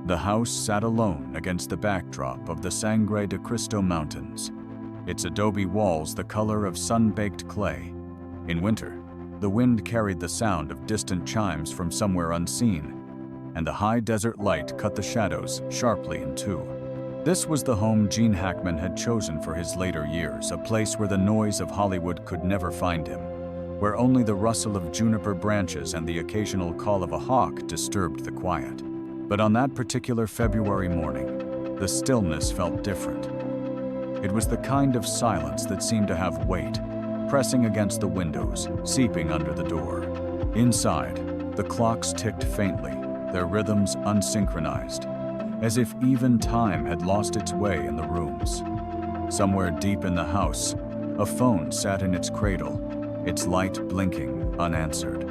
The house sat alone against the backdrop of the Sangre de Cristo Mountains, its adobe walls the color of sun-baked clay. In winter, the wind carried the sound of distant chimes from somewhere unseen, and the high desert light cut the shadows sharply in two. This was the home Gene Hackman had chosen for his later years, a place where the noise of Hollywood could never find him, where only the rustle of juniper branches and the occasional call of a hawk disturbed the quiet. But on that particular February morning, the stillness felt different. It was the kind of silence that seemed to have weight, pressing against the windows, seeping under the door. Inside, the clocks ticked faintly, their rhythms unsynchronized, as if even time had lost its way in the rooms. Somewhere deep in the house, a phone sat in its cradle, its light blinking unanswered.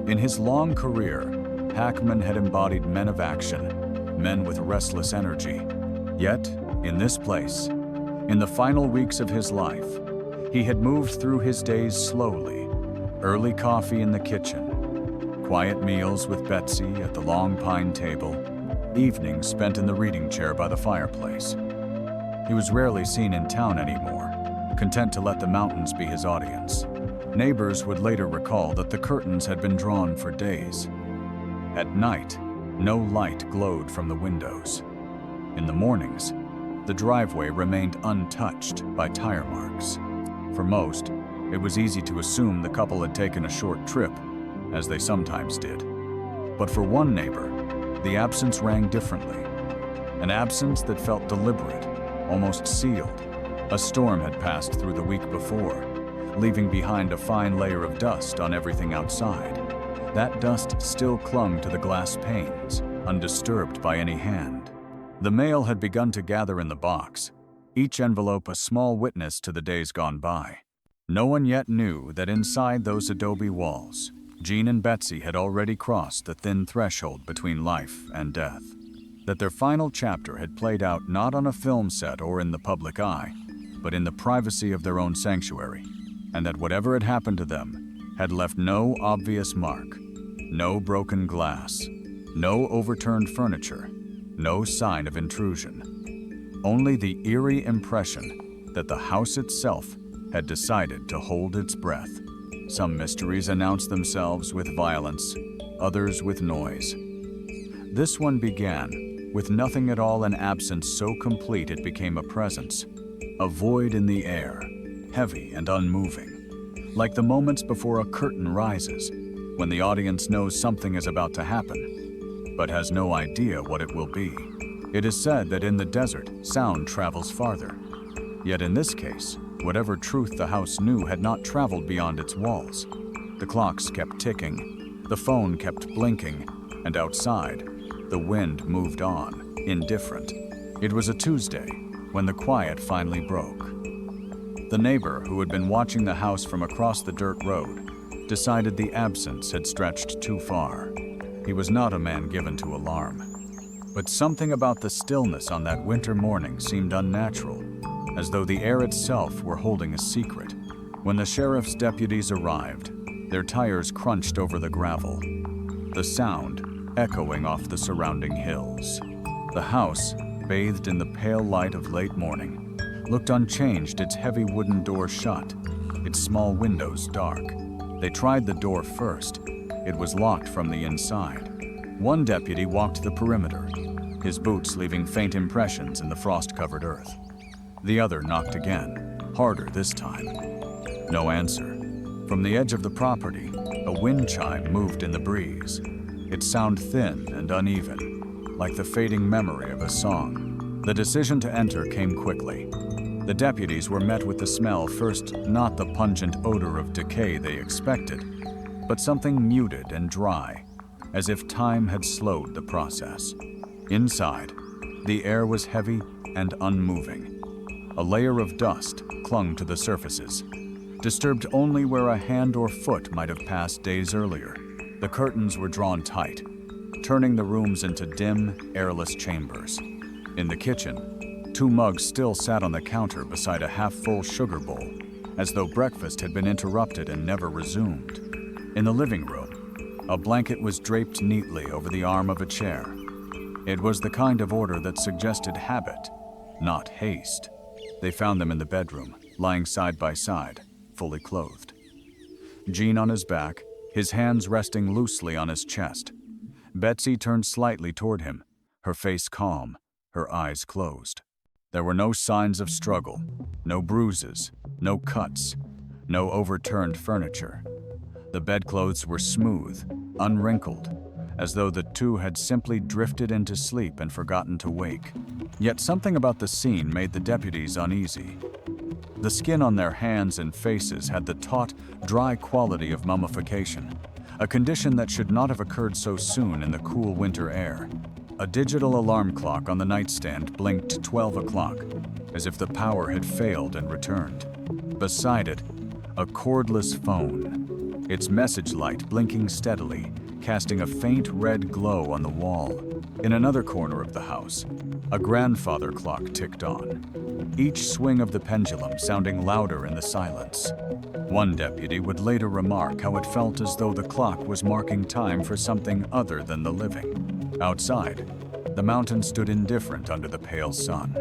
In his long career, Hackman had embodied men of action, men with restless energy. Yet, in this place, in the final weeks of his life, he had moved through his days slowly. Early coffee in the kitchen, quiet meals with Betsy at the long pine table, evenings spent in the reading chair by the fireplace. He was rarely seen in town anymore, content to let the mountains be his audience. Neighbors would later recall that the curtains had been drawn for days. At night, no light glowed from the windows. In the mornings, the driveway remained untouched by tire marks. For most, it was easy to assume the couple had taken a short trip, as they sometimes did. But for one neighbor, the absence rang differently. An absence that felt deliberate, almost sealed. A storm had passed through the week before, leaving behind a fine layer of dust on everything outside. That dust still clung to the glass panes, undisturbed by any hand. The mail had begun to gather in the box, each envelope a small witness to the days gone by. No one yet knew that inside those adobe walls, Gene and Betsy had already crossed the thin threshold between life and death. That their final chapter had played out not on a film set or in the public eye, but in the privacy of their own sanctuary, and that whatever had happened to them had left no obvious mark, no broken glass, no overturned furniture, no sign of intrusion. Only the eerie impression that the house itself had decided to hold its breath. Some mysteries announced themselves with violence, others with noise. This one began with nothing at all, an absence so complete it became a presence, a void in the air, heavy and unmoving, like the moments before a curtain rises, when the audience knows something is about to happen, but has no idea what it will be. It is said that in the desert, sound travels farther. Yet in this case, whatever truth the house knew had not traveled beyond its walls. The clocks kept ticking, the phone kept blinking, and outside, the wind moved on, indifferent. It was a Tuesday, when the quiet finally broke. The neighbor who had been watching the house from across the dirt road decided the absence had stretched too far. He was not a man given to alarm. But something about the stillness on that winter morning seemed unnatural, as though the air itself were holding a secret. When the sheriff's deputies arrived, their tires crunched over the gravel, the sound echoing off the surrounding hills. The house, bathed in the pale light of late morning, looked unchanged, its heavy wooden door shut, its small windows dark. They tried the door first. It was locked from the inside. One deputy walked the perimeter, his boots leaving faint impressions in the frost-covered earth. The other knocked again, harder this time. No answer. From the edge of the property, a wind chime moved in the breeze, its sound thin and uneven, like the fading memory of a song. The decision to enter came quickly. The deputies were met with the smell first, not the pungent odor of decay they expected, but something muted and dry, as if time had slowed the process. Inside, the air was heavy and unmoving. A layer of dust clung to the surfaces, disturbed only where a hand or foot might have passed days earlier. The curtains were drawn tight, turning the rooms into dim, airless chambers. In the kitchen, 2 mugs still sat on the counter beside a half-full sugar bowl, as though breakfast had been interrupted and never resumed. In the living room, a blanket was draped neatly over the arm of a chair. It was the kind of order that suggested habit, not haste. They found them in the bedroom, lying side by side, fully clothed. Gene on his back, his hands resting loosely on his chest. Betsy turned slightly toward him, her face calm, her eyes closed. There were no signs of struggle, no bruises, no cuts, no overturned furniture. The bedclothes were smooth, unwrinkled, as though the two had simply drifted into sleep and forgotten to wake. Yet something about the scene made the deputies uneasy. The skin on their hands and faces had the taut, dry quality of mummification, a condition that should not have occurred so soon in the cool winter air. A digital alarm clock on the nightstand blinked 12 o'clock, as if the power had failed and returned. Beside it, a cordless phone, its message light blinking steadily, casting a faint red glow on the wall. In another corner of the house, a grandfather clock ticked on, each swing of the pendulum sounding louder in the silence. One deputy would later remark how it felt as though the clock was marking time for something other than the living. Outside, the mountain stood indifferent under the pale sun.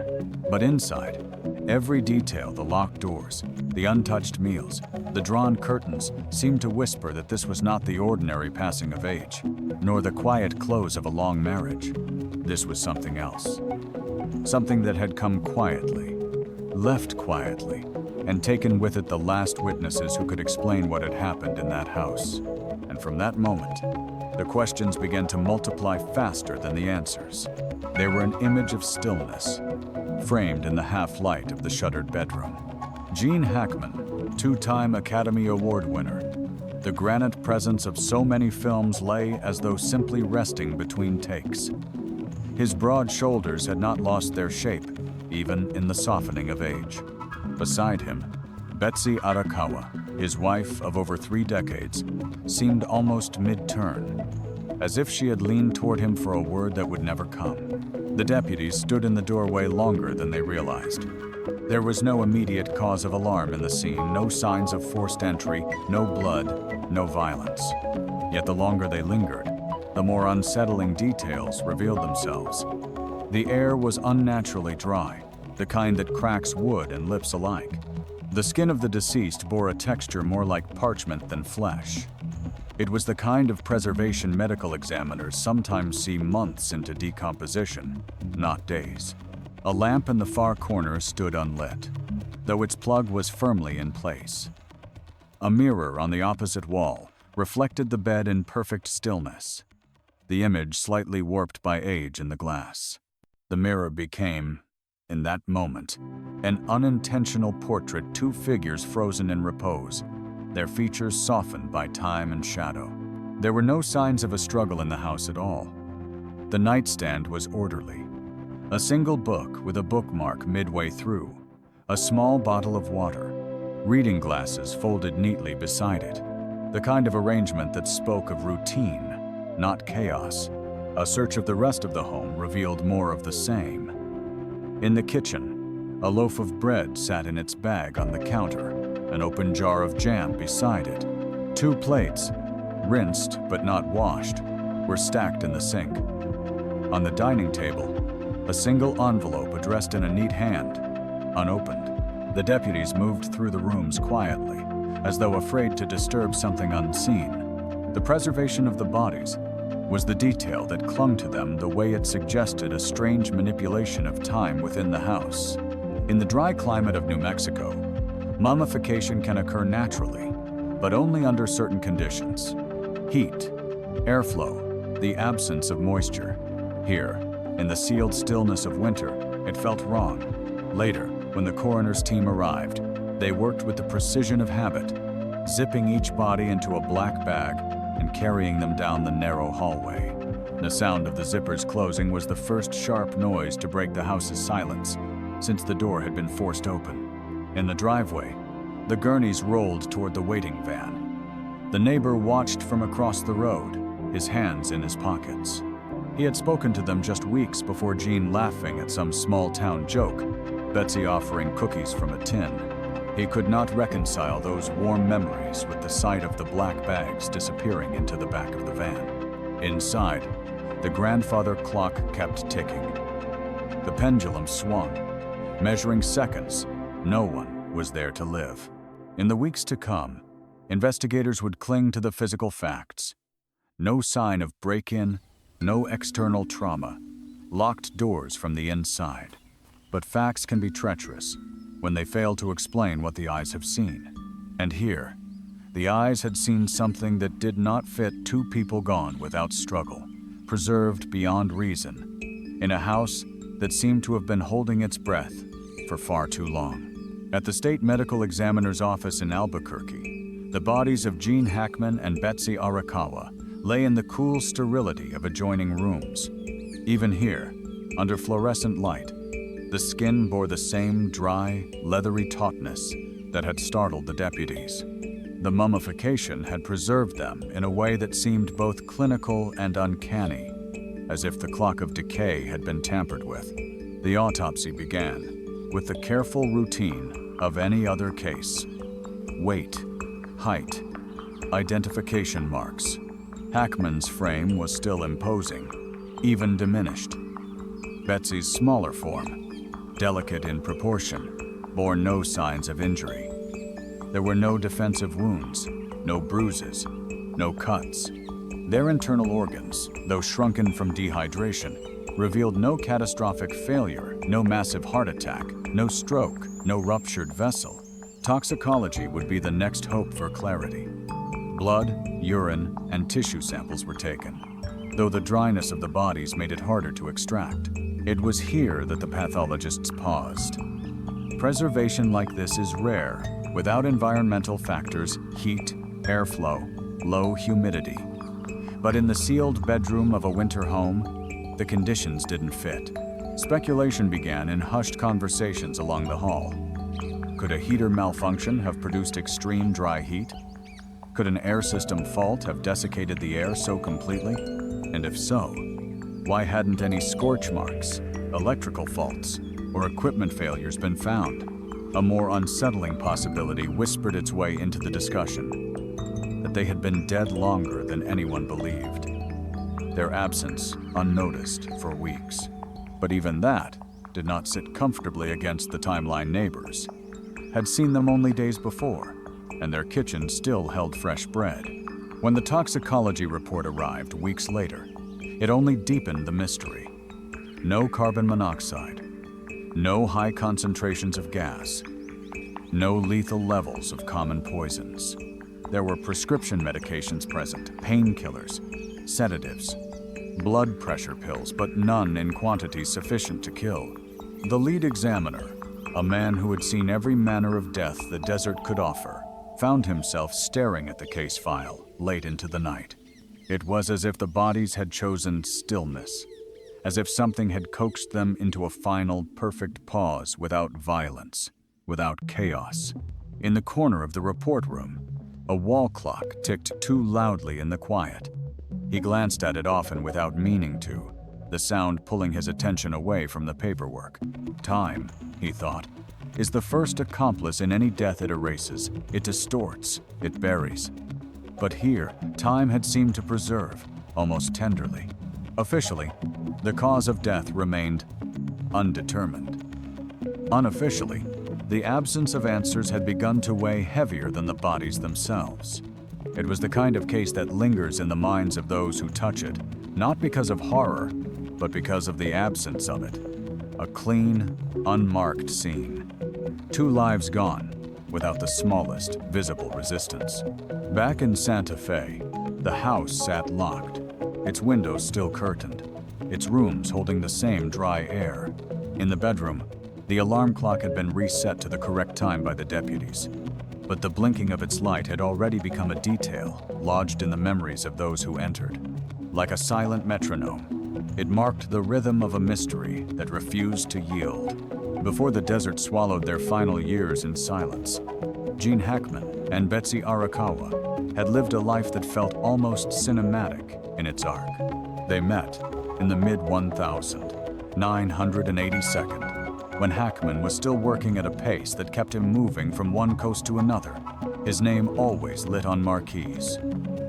But inside, every detail, the locked doors, the untouched meals, the drawn curtains, seemed to whisper that this was not the ordinary passing of age, nor the quiet close of a long marriage. This was something else. Something that had come quietly, left quietly, and taken with it the last witnesses who could explain what had happened in that house. And from that moment, the questions began to multiply faster than the answers. They were an image of stillness, framed in the half-light of the shuttered bedroom. Gene Hackman, two-time Academy Award winner, the granite presence of so many films lay as though simply resting between takes. His broad shoulders had not lost their shape, even in the softening of age. Beside him, Betsy Arakawa, his wife of over 3 decades, seemed almost mid-turn, as if she had leaned toward him for a word that would never come. The deputies stood in the doorway longer than they realized. There was no immediate cause of alarm in the scene, no signs of forced entry, no blood, no violence. Yet the longer they lingered, the more unsettling details revealed themselves. The air was unnaturally dry, the kind that cracks wood and lips alike. The skin of the deceased bore a texture more like parchment than flesh. It was the kind of preservation medical examiners sometimes see months into decomposition, not days. A lamp in the far corner stood unlit, though its plug was firmly in place. A mirror on the opposite wall reflected the bed in perfect stillness, the image slightly warped by age in the glass. The mirror became, in that moment, an unintentional portrait, 2 figures frozen in repose, their features softened by time and shadow. There were no signs of a struggle in the house at all. The nightstand was orderly. A single book with a bookmark midway through, a small bottle of water, reading glasses folded neatly beside it, the kind of arrangement that spoke of routine, not chaos. A search of the rest of the home revealed more of the same. In the kitchen, a loaf of bread sat in its bag on the counter, an open jar of jam beside it. 2 plates, rinsed but not washed, were stacked in the sink. On the dining table, a single envelope addressed in a neat hand, unopened. The deputies moved through the rooms quietly, as though afraid to disturb something unseen. The preservation of the bodies was the detail that clung to them the way it suggested a strange manipulation of time within the house. In the dry climate of New Mexico, mummification can occur naturally, but only under certain conditions. Heat, airflow, the absence of moisture. Here, in the sealed stillness of winter, it felt wrong. Later, when the coroner's team arrived, they worked with the precision of habit, zipping each body into a black bag and carrying them down the narrow hallway. The sound of the zippers closing was the first sharp noise to break the house's silence, since the door had been forced open. In the driveway, the gurneys rolled toward the waiting van. The neighbor watched from across the road, his hands in his pockets. He had spoken to them just weeks before, Gene laughing at some small-town joke, Betsy offering cookies from a tin. He could not reconcile those warm memories with the sight of the black bags disappearing into the back of the van. Inside, the grandfather clock kept ticking. The pendulum swung, measuring seconds. No one was there to live. In the weeks to come, investigators would cling to the physical facts. No sign of break-in, no external trauma, locked doors from the inside. But facts can be treacherous when they fail to explain what the eyes have seen. And here, the eyes had seen something that did not fit two people gone without struggle, preserved beyond reason, in a house that seemed to have been holding its breath for far too long. At the state medical examiner's office in Albuquerque, the bodies of Gene Hackman and Betsy Arakawa lay in the cool sterility of adjoining rooms. Even here, under fluorescent light, the skin bore the same dry, leathery tautness that had startled the deputies. The mummification had preserved them in a way that seemed both clinical and uncanny, as if the clock of decay had been tampered with. The autopsy began with the careful routine of any other case. Weight, height, identification marks. Hackman's frame was still imposing, even diminished. Betsy's smaller form, delicate in proportion, bore no signs of injury. There were no defensive wounds, no bruises, no cuts. Their internal organs, though shrunken from dehydration, revealed no catastrophic failure, no massive heart attack, no stroke, no ruptured vessel. Toxicology would be the next hope for clarity. Blood, urine, and tissue samples were taken, though the dryness of the bodies made it harder to extract. It was here that the pathologists paused. Preservation like this is rare, without environmental factors, heat, airflow, low humidity. But in the sealed bedroom of a winter home, the conditions didn't fit. Speculation began in hushed conversations along the hall. Could a heater malfunction have produced extreme dry heat? Could an air system fault have desiccated the air so completely? And if so, why hadn't any scorch marks, electrical faults, or equipment failures been found? A more unsettling possibility whispered its way into the discussion, that they had been dead longer than anyone believed. Their absence unnoticed for weeks. But even that did not sit comfortably against the timeline neighbors. Had seen them only days before, and their kitchen still held fresh bread. When the toxicology report arrived weeks later, it only deepened the mystery. No carbon monoxide, no high concentrations of gas, no lethal levels of common poisons. There were prescription medications present, painkillers, sedatives, blood pressure pills, but none in quantities sufficient to kill. The lead examiner, a man who had seen every manner of death the desert could offer, found himself staring at the case file late into the night. It was as if the bodies had chosen stillness, as if something had coaxed them into a final, perfect pause without violence, without chaos. In the corner of the report room, a wall clock ticked too loudly in the quiet. He glanced at it often without meaning to, the sound pulling his attention away from the paperwork. Time, he thought, is the first accomplice in any death it erases. It distorts, it buries. But here, time had seemed to preserve, almost tenderly. Officially, the cause of death remained undetermined. Unofficially, the absence of answers had begun to weigh heavier than the bodies themselves. It was the kind of case that lingers in the minds of those who touch it, not because of horror, but because of the absence of it. A clean, unmarked scene. 2 lives gone, without the smallest visible resistance. Back in Santa Fe, the house sat locked, its windows still curtained, its rooms holding the same dry air. In the bedroom, the alarm clock had been reset to the correct time by the deputies, but the blinking of its light had already become a detail lodged in the memories of those who entered. Like a silent metronome, it marked the rhythm of a mystery that refused to yield. Before the desert swallowed their final years in silence, Gene Hackman and Betsy Arakawa had lived a life that felt almost cinematic in its arc. They met in the mid-1982nd, when Hackman was still working at a pace that kept him moving from one coast to another, his name always lit on marquees.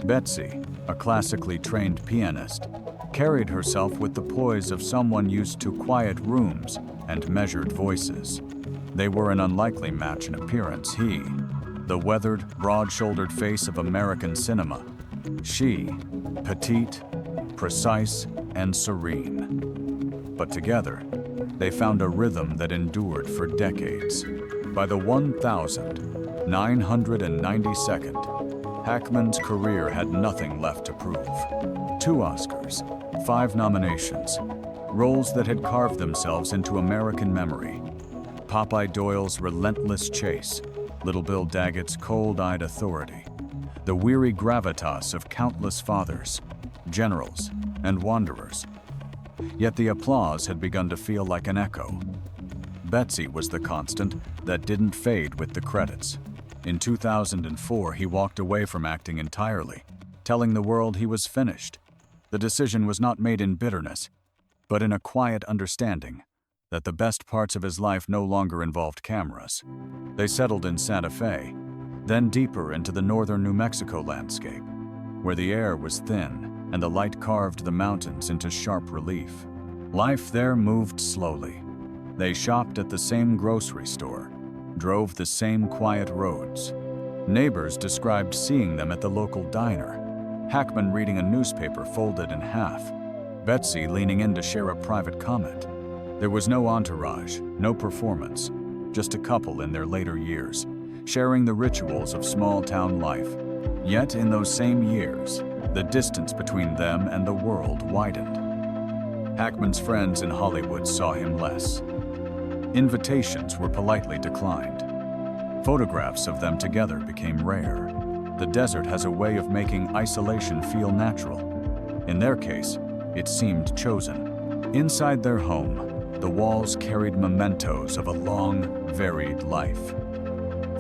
Betsy, a classically trained pianist, carried herself with the poise of someone used to quiet rooms and measured voices. They were an unlikely match in appearance. He, the weathered, broad-shouldered face of American cinema. She, petite, precise, and serene. But together, they found a rhythm that endured for decades. By the 1992nd, Hackman's career had nothing left to prove. 2 Oscars, 5 nominations, roles that had carved themselves into American memory. Popeye Doyle's relentless chase, Little Bill Daggett's cold-eyed authority, the weary gravitas of countless fathers, generals, and wanderers. Yet the applause had begun to feel like an echo. Betsy was the constant that didn't fade with the credits. In 2004, he walked away from acting entirely, telling the world he was finished. The decision was not made in bitterness, but in a quiet understanding that the best parts of his life no longer involved cameras. They settled in Santa Fe, then deeper into the northern New Mexico landscape, where the air was thin and the light carved the mountains into sharp relief. Life there moved slowly. They shopped at the same grocery store, drove the same quiet roads. Neighbors described seeing them at the local diner, Hackman reading a newspaper folded in half, Betsy leaning in to share a private comment. There was no entourage, no performance, just a couple in their later years, sharing the rituals of small-town life. Yet in those same years, the distance between them and the world widened. Hackman's friends in Hollywood saw him less. Invitations were politely declined. Photographs of them together became rare. The desert has a way of making isolation feel natural. In their case, it seemed chosen. Inside their home, the walls carried mementos of a long, varied life.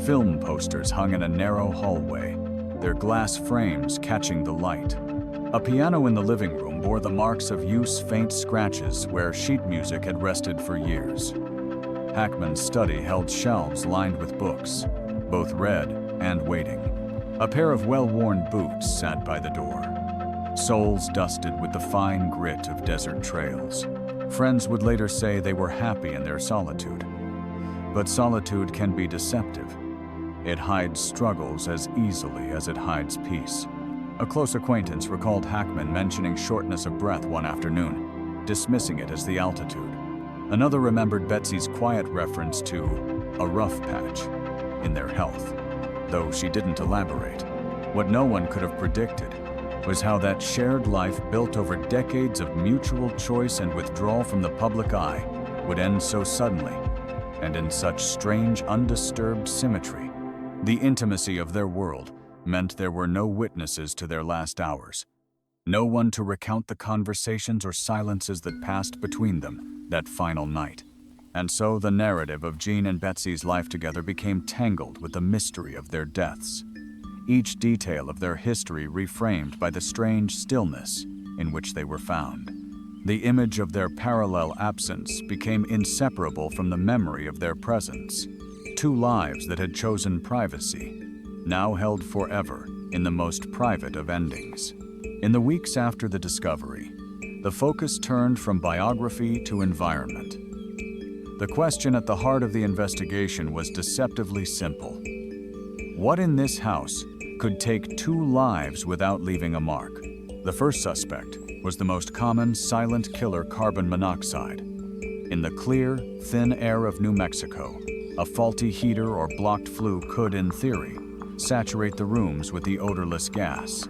Film posters hung in a narrow hallway, their glass frames catching the light. A piano in the living room bore the marks of use, faint scratches where sheet music had rested for years. Hackman's study held shelves lined with books, both read and waiting. A pair of well-worn boots sat by the door, soles dusted with the fine grit of desert trails. Friends would later say they were happy in their solitude. But solitude can be deceptive. It hides struggles as easily as it hides peace. A close acquaintance recalled Hackman mentioning shortness of breath one afternoon, dismissing it as the altitude. Another remembered Betsy's quiet reference to a rough patch in their health, though she didn't elaborate. What no one could have predicted was how that shared life built over decades of mutual choice and withdrawal from the public eye would end so suddenly and in such strange, undisturbed symmetry. The intimacy of their world meant there were no witnesses to their last hours, no one to recount the conversations or silences that passed between them that final night. And so the narrative of Gene and Betsy's life together became tangled with the mystery of their deaths, each detail of their history reframed by the strange stillness in which they were found. The image of their parallel absence became inseparable from the memory of their presence. 2 lives that had chosen privacy, now held forever in the most private of endings. In the weeks after the discovery, the focus turned from biography to environment. The question at the heart of the investigation was deceptively simple. What in this house could take 2 lives without leaving a mark? The first suspect was the most common silent killer, carbon monoxide. In the clear, thin air of New Mexico, a faulty heater or blocked flue could, in theory, saturate the rooms with the odorless gas.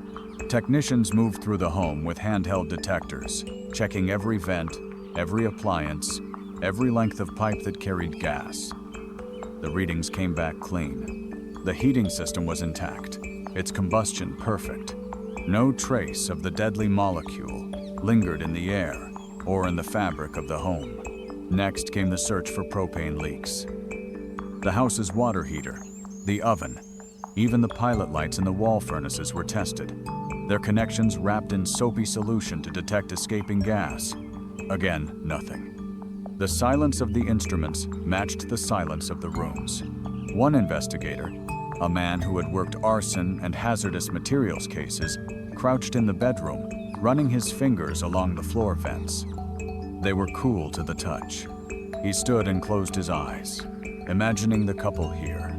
Technicians moved through the home with handheld detectors, checking every vent, every appliance, every length of pipe that carried gas. The readings came back clean. The heating system was intact, its combustion perfect. No trace of the deadly molecule lingered in the air or in the fabric of the home. Next came the search for propane leaks. The house's water heater, the oven, even the pilot lights in the wall furnaces were tested, their connections wrapped in soapy solution to detect escaping gas. Again, nothing. The silence of the instruments matched the silence of the rooms. One investigator, a man who had worked arson and hazardous materials cases, crouched in the bedroom, running his fingers along the floor vents. They were cool to the touch. He stood and closed his eyes, imagining the couple here,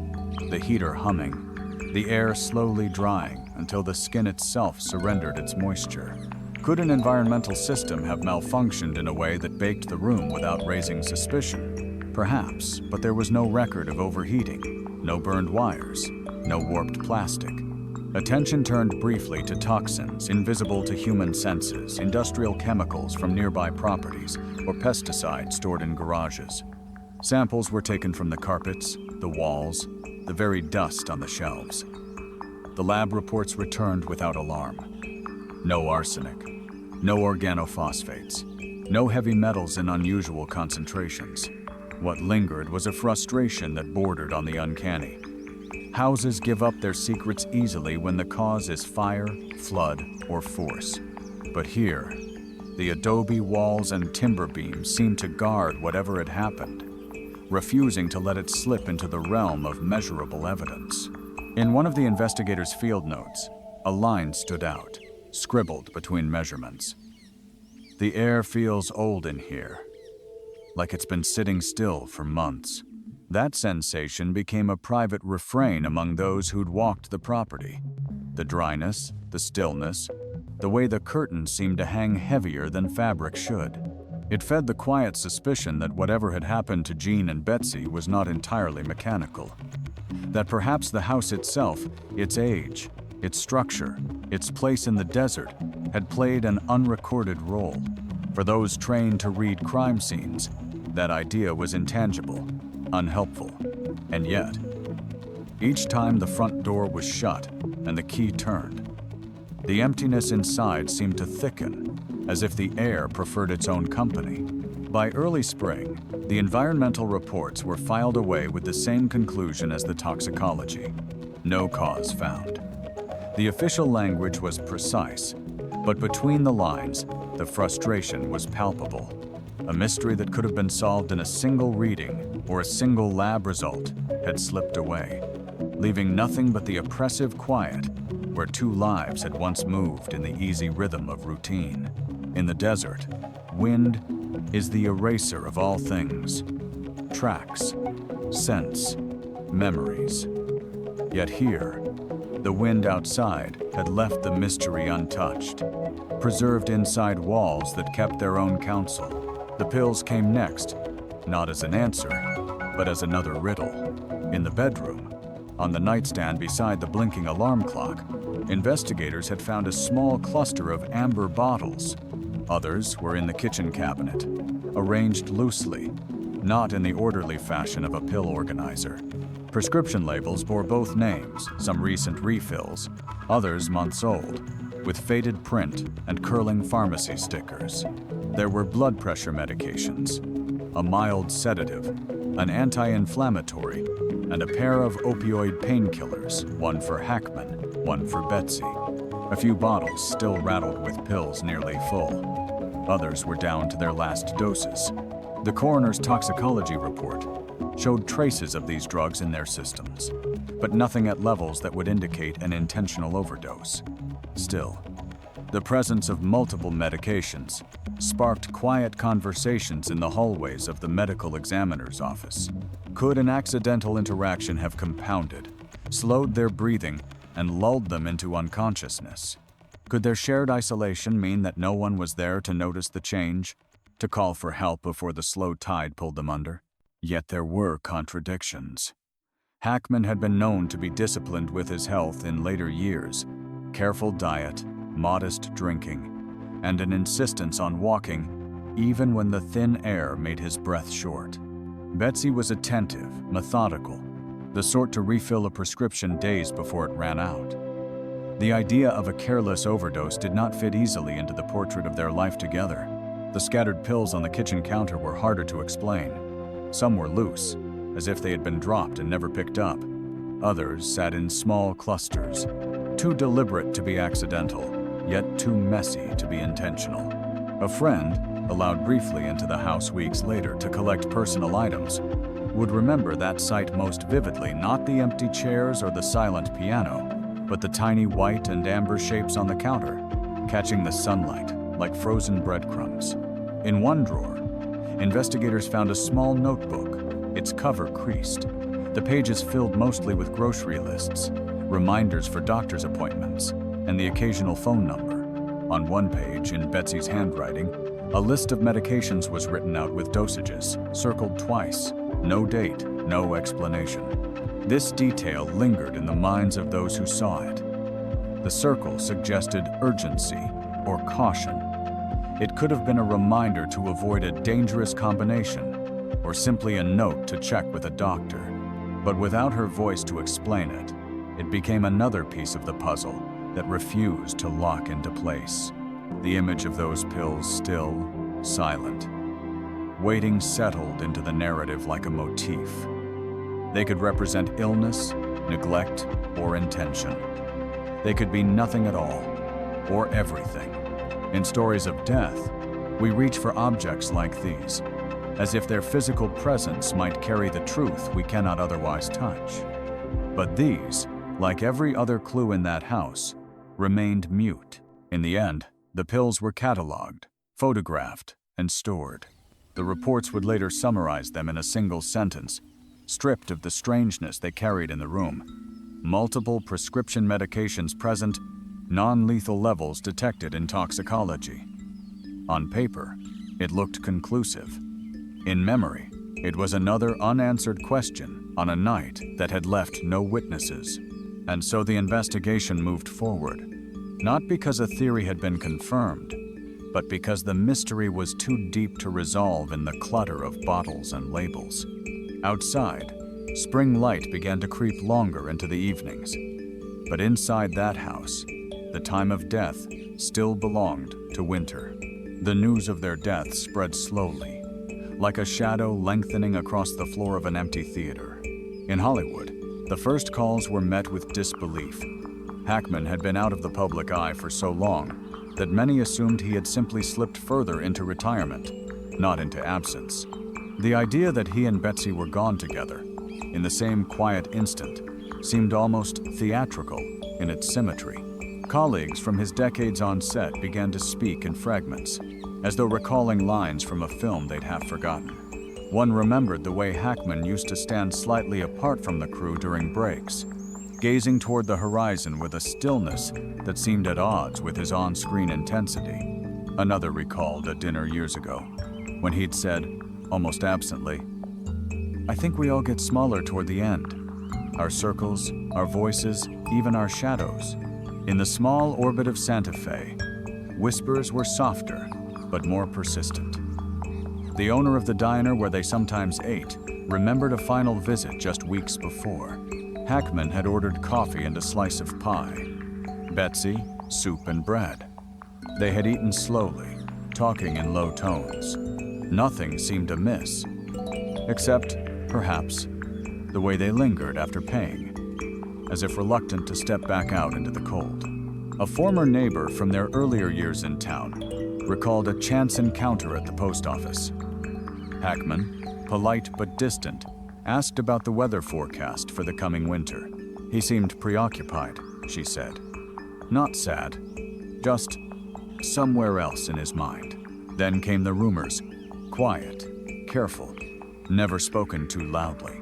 the heater humming, the air slowly drying until the skin itself surrendered its moisture. Could an environmental system have malfunctioned in a way that baked the room without raising suspicion? Perhaps, but there was no record of overheating, no burned wires, no warped plastic. Attention turned briefly to toxins invisible to human senses, industrial chemicals from nearby properties, or pesticides stored in garages. Samples were taken from the carpets, the walls, the very dust on the shelves. The lab reports returned without alarm. No arsenic, no organophosphates, no heavy metals in unusual concentrations. What lingered was a frustration that bordered on the uncanny. Houses give up their secrets easily when the cause is fire, flood, or force. But here, the adobe walls and timber beams seemed to guard whatever had happened, refusing to let it slip into the realm of measurable evidence. In one of the investigators' field notes, a line stood out, scribbled between measurements. "The air feels old in here, like it's been sitting still for months." That sensation became a private refrain among those who'd walked the property. The dryness, the stillness, the way the curtains seemed to hang heavier than fabric should. It fed the quiet suspicion that whatever had happened to Gene and Betsy was not entirely mechanical. That perhaps the house itself, its age, its structure, its place in the desert, had played an unrecorded role. For those trained to read crime scenes, that idea was intangible, unhelpful, and yet, each time the front door was shut and the key turned, the emptiness inside seemed to thicken, as if the air preferred its own company. By early spring, the environmental reports were filed away with the same conclusion as the toxicology: no cause found. The official language was precise, but between the lines, the frustration was palpable. A mystery that could have been solved in a single reading or a single lab result had slipped away, leaving nothing but the oppressive quiet where two lives had once moved in the easy rhythm of routine. In the desert, wind is the eraser of all things: tracks, scents, memories. Yet here, the wind outside had left the mystery untouched, preserved inside walls that kept their own counsel. The pills came next, not as an answer, but as another riddle. In the bedroom, on the nightstand beside the blinking alarm clock, investigators had found a small cluster of amber bottles. Others were in the kitchen cabinet, arranged loosely, not in the orderly fashion of a pill organizer. Prescription labels bore both names, some recent refills, others months old, with faded print and curling pharmacy stickers. There were blood pressure medications, a mild sedative, an anti-inflammatory, and a pair of opioid painkillers, one for Hackman, one for Betsy. A few bottles still rattled with pills nearly full. Others were down to their last doses. The coroner's toxicology report showed traces of these drugs in their systems, but nothing at levels that would indicate an intentional overdose. Still, the presence of multiple medications sparked quiet conversations in the hallways of the medical examiner's office. Could an accidental interaction have compounded, slowed their breathing, and lulled them into unconsciousness? Could their shared isolation mean that no one was there to notice the change, to call for help before the slow tide pulled them under? Yet there were contradictions. Hackman had been known to be disciplined with his health in later years: careful diet, modest drinking, and an insistence on walking even when the thin air made his breath short. Betsy was attentive, methodical, the sort to refill a prescription days before it ran out. The idea of a careless overdose did not fit easily into the portrait of their life together. The scattered pills on the kitchen counter were harder to explain. Some were loose, as if they had been dropped and never picked up. Others sat in small clusters, too deliberate to be accidental, yet too messy to be intentional. A friend, allowed briefly into the house weeks later to collect personal items, would remember that sight most vividly, not the empty chairs or the silent piano, but the tiny white and amber shapes on the counter. catching the sunlight like frozen breadcrumbs. In one drawer, investigators found a small notebook, its cover creased. The pages filled mostly with grocery lists, reminders for doctor's appointments, and the occasional phone number. On one page, in Betsy's handwriting, a list of medications was written out with dosages, circled twice. No date, no explanation. This detail lingered in the minds of those who saw it. The circle suggested urgency or caution. It could have been a reminder to avoid a dangerous combination, or simply a note to check with a doctor. But without her voice to explain it, it became another piece of the puzzle that refused to lock into place. The image of those pills still, silent, waiting settled into the narrative like a motif. They could represent illness, neglect, or intention. They could be nothing at all, or everything. In stories of death, we reach for objects like these, as if their physical presence might carry the truth we cannot otherwise touch. But these, like every other clue in that house, remained mute. In the end, the pills were cataloged, photographed, and stored. The reports would later summarize them in a single sentence, stripped of the strangeness they carried in the room. Multiple prescription medications present, non-lethal levels detected in toxicology. On paper, it looked conclusive. In memory, it was another unanswered question on a night that had left no witnesses. And so the investigation moved forward, not because a theory had been confirmed, but because the mystery was too deep to resolve in the clutter of bottles and labels. Outside, spring light began to creep longer into the evenings. But inside that house, the time of death still belonged to winter. The news of their death spread slowly, like a shadow lengthening across the floor of an empty theater. In Hollywood, the first calls were met with disbelief. Hackman had been out of the public eye for so long that many assumed he had simply slipped further into retirement, not into absence. The idea that he and Betsy were gone together, in the same quiet instant, seemed almost theatrical in its symmetry. Colleagues from his decades on set began to speak in fragments, as though recalling lines from a film they'd half forgotten. One remembered the way Hackman used to stand slightly apart from the crew during breaks, gazing toward the horizon with a stillness that seemed at odds with his on-screen intensity. Another recalled a dinner years ago, when he'd said, almost absently, "I think we all get smaller toward the end. Our circles, our voices, even our shadows. In the small orbit of Santa Fe, whispers were softer, but more persistent." The owner of the diner where they sometimes ate remembered a final visit just weeks before. Hackman had ordered coffee and a slice of pie. Betsy, soup and bread. They had eaten slowly, talking in low tones. Nothing seemed amiss, except, perhaps, the way they lingered after paying, as if reluctant to step back out into the cold. A former neighbor from their earlier years in town recalled a chance encounter at the post office. Hackman, polite but distant, asked about the weather forecast for the coming winter. He seemed preoccupied, she said. Not sad, just somewhere else in his mind. Then came the rumors, quiet, careful, never spoken too loudly.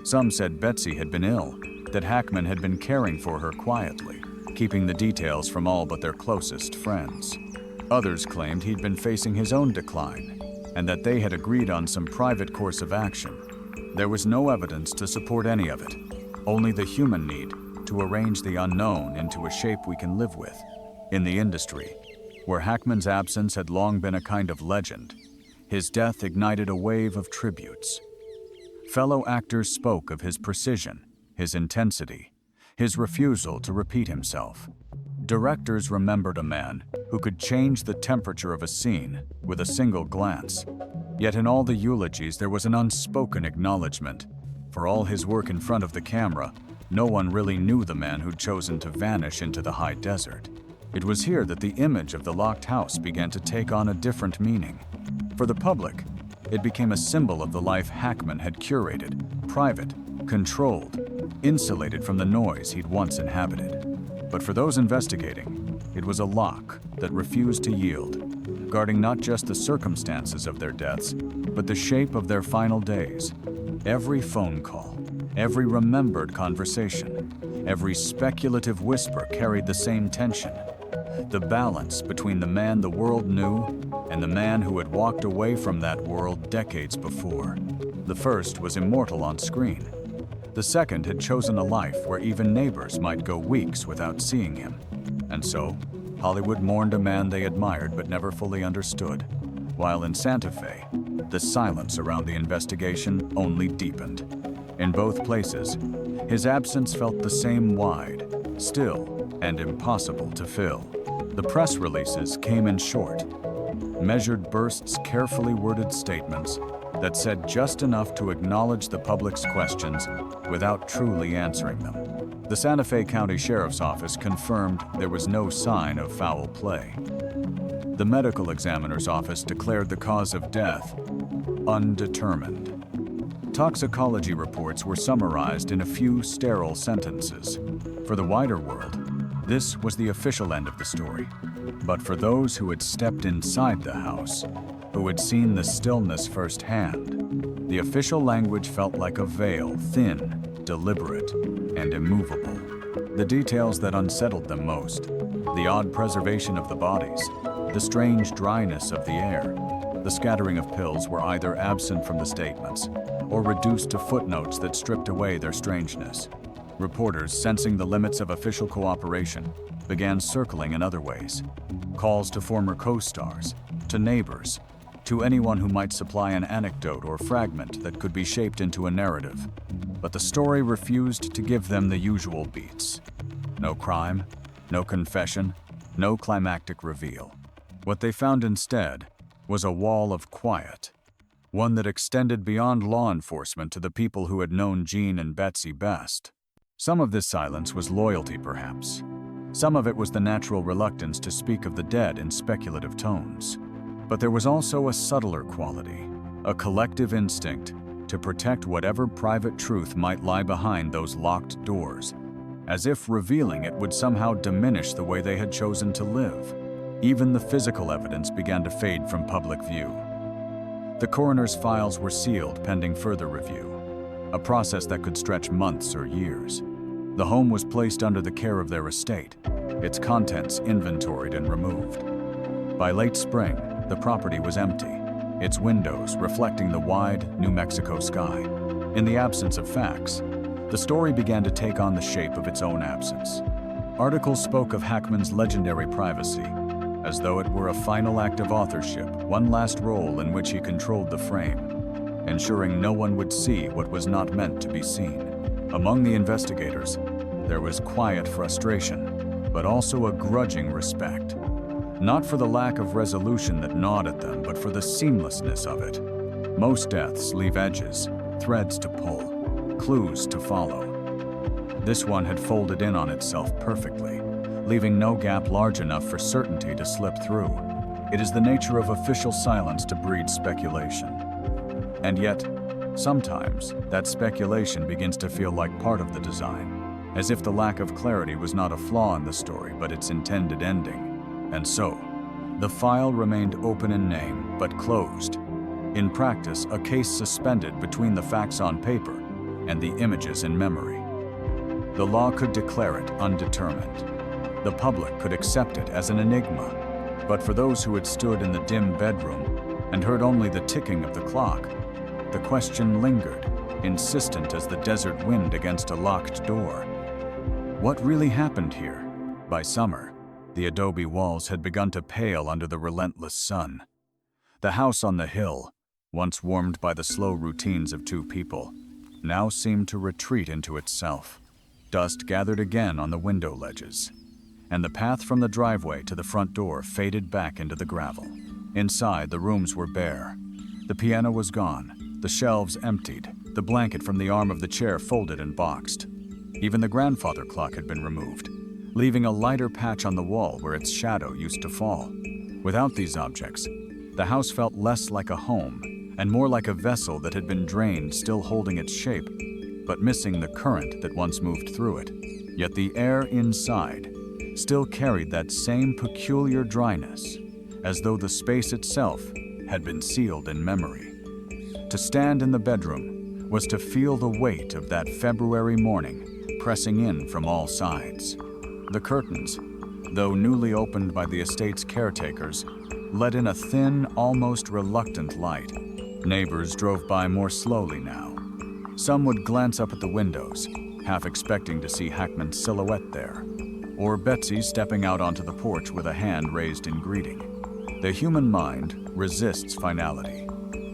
Some said Betsy had been ill, that Hackman had been caring for her quietly, keeping the details from all but their closest friends. Others claimed he'd been facing his own decline, and that they had agreed on some private course of action. There was no evidence to support any of it, only the human need to arrange the unknown into a shape we can live with. In the industry, where Hackman's absence had long been a kind of legend, his death ignited a wave of tributes. Fellow actors spoke of his precision, his intensity, his refusal to repeat himself. Directors remembered a man who could change the temperature of a scene with a single glance. Yet in all the eulogies there was an unspoken acknowledgement. For all his work in front of the camera, no one really knew the man who'd chosen to vanish into the high desert. It was here that the image of the locked house began to take on a different meaning. For the public, it became a symbol of the life Hackman had curated, private, controlled, insulated from the noise he'd once inhabited. But for those investigating, It was a lock that refused to yield, guarding not just the circumstances of their deaths, but the shape of their final days. Every phone call, every remembered conversation, every speculative whisper carried the same tension. The balance between the man the world knew and the man who had walked away from that world decades before. The first was immortal on screen. The second had chosen a life where even neighbors might go weeks without seeing him. And so, Hollywood mourned a man they admired but never fully understood, while in Santa Fe, the silence around the investigation only deepened. In both places, his absence felt the same wide, still, and impossible to fill. The press releases came in short, measured bursts, carefully worded statements that said just enough to acknowledge the public's questions without truly answering them. The Santa Fe County Sheriff's Office confirmed there was no sign of foul play. The medical examiner's office declared the cause of death undetermined. Toxicology reports were summarized in a few sterile sentences. For the wider world, this was the official end of the story. But for those who had stepped inside the house, who had seen the stillness firsthand, the official language felt like a veil, thin, deliberate, and immovable. The details that unsettled them most, the odd preservation of the bodies, the strange dryness of the air, the scattering of pills were either absent from the statements or reduced to footnotes that stripped away their strangeness. Reporters, sensing the limits of official cooperation, began circling in other ways. Calls to former co-stars, to neighbors, to anyone who might supply an anecdote or fragment that could be shaped into a narrative. But the story refused to give them the usual beats. No crime, no confession, no climactic reveal. What they found instead was a wall of quiet, one that extended beyond law enforcement to the people who had known Gene and Betsy best. Some of this silence was loyalty, perhaps. Some of it was the natural reluctance to speak of the dead in speculative tones. But there was also a subtler quality, a collective instinct to protect whatever private truth might lie behind those locked doors, as if revealing it would somehow diminish the way they had chosen to live. Even the physical evidence began to fade from public view. The coroner's files were sealed pending further review, a process that could stretch months or years. The home was placed under the care of their estate, its contents inventoried and removed. By late spring, the property was empty, its windows reflecting the wide New Mexico sky. In the absence of facts, the story began to take on the shape of its own absence. Articles spoke of Hackman's legendary privacy, as though it were a final act of authorship, one last role in which he controlled the frame, ensuring no one would see what was not meant to be seen. Among the investigators, there was quiet frustration, but also a grudging respect. Not for the lack of resolution that gnawed at them, but for the seamlessness of it. Most deaths leave edges, threads to pull, clues to follow. This one had folded in on itself perfectly, leaving no gap large enough for certainty to slip through. It is the nature of official silence to breed speculation. And yet, sometimes that speculation begins to feel like part of the design, as if the lack of clarity was not a flaw in the story but its intended ending. And so, the file remained open in name but closed. In practice, a case suspended between the facts on paper and the images in memory. The law could declare it undetermined. The public could accept it as an enigma, but for those who had stood in the dim bedroom and heard only the ticking of the clock, the question lingered, insistent as the desert wind against a locked door. What really happened here? By summer, the adobe walls had begun to pale under the relentless sun. The house on the hill, once warmed by the slow routines of two people, now seemed to retreat into itself. Dust gathered again on the window ledges, and the path from the driveway to the front door faded back into the gravel. Inside, the rooms were bare. The piano was gone, the shelves emptied, the blanket from the arm of the chair folded and boxed. Even the grandfather clock had been removed, leaving a lighter patch on the wall where its shadow used to fall. Without these objects, the house felt less like a home and more like a vessel that had been drained, still holding its shape, but missing the current that once moved through it. Yet the air inside still carried that same peculiar dryness, as though the space itself had been sealed in memory. To stand in the bedroom was to feel the weight of that February morning pressing in from all sides. The curtains, though newly opened by the estate's caretakers, let in a thin, almost reluctant light. Neighbors drove by more slowly now. Some would glance up at the windows, half expecting to see Hackman's silhouette there, or Betsy stepping out onto the porch with a hand raised in greeting. The human mind resists finality.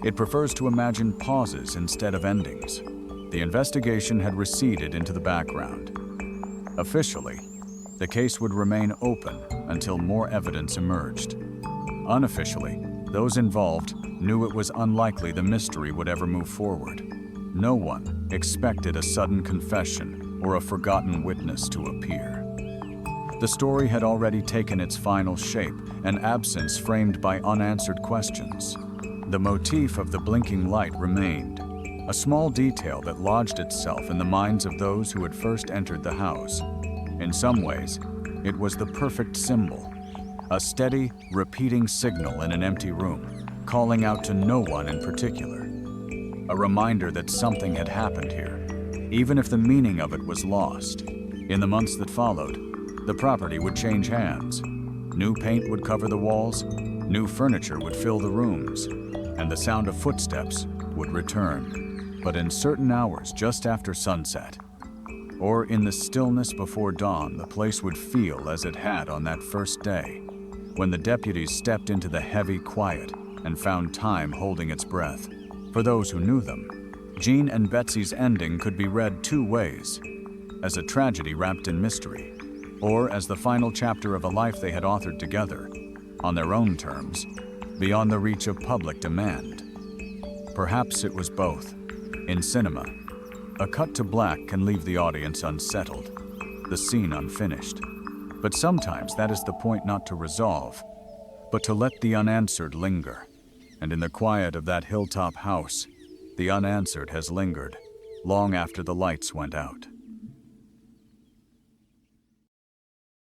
It prefers to imagine pauses instead of endings. The investigation had receded into the background. Officially, the case would remain open until more evidence emerged. Unofficially, those involved knew it was unlikely the mystery would ever move forward. No one expected a sudden confession or a forgotten witness to appear. The story had already taken its final shape, an absence framed by unanswered questions. The motif of the blinking light remained, a small detail that lodged itself in the minds of those who had first entered the house. In some ways, it was the perfect symbol, a steady, repeating signal in an empty room, calling out to no one in particular. A reminder that something had happened here, even if the meaning of it was lost. In the months that followed, the property would change hands. New paint would cover the walls, new furniture would fill the rooms, and the sound of footsteps would return, but in certain hours just after sunset, or in the stillness before dawn, the place would feel as it had on that first day, when the deputies stepped into the heavy quiet and found time holding its breath. For those who knew them, Gene and Betsy's ending could be read two ways: as a tragedy wrapped in mystery, or as the final chapter of a life they had authored together, on their own terms, beyond the reach of public demand. Perhaps it was both. In cinema, a cut to black can leave the audience unsettled, the scene unfinished. But sometimes that is the point, not to resolve, but to let the unanswered linger. And in the quiet of that hilltop house, the unanswered has lingered long after the lights went out.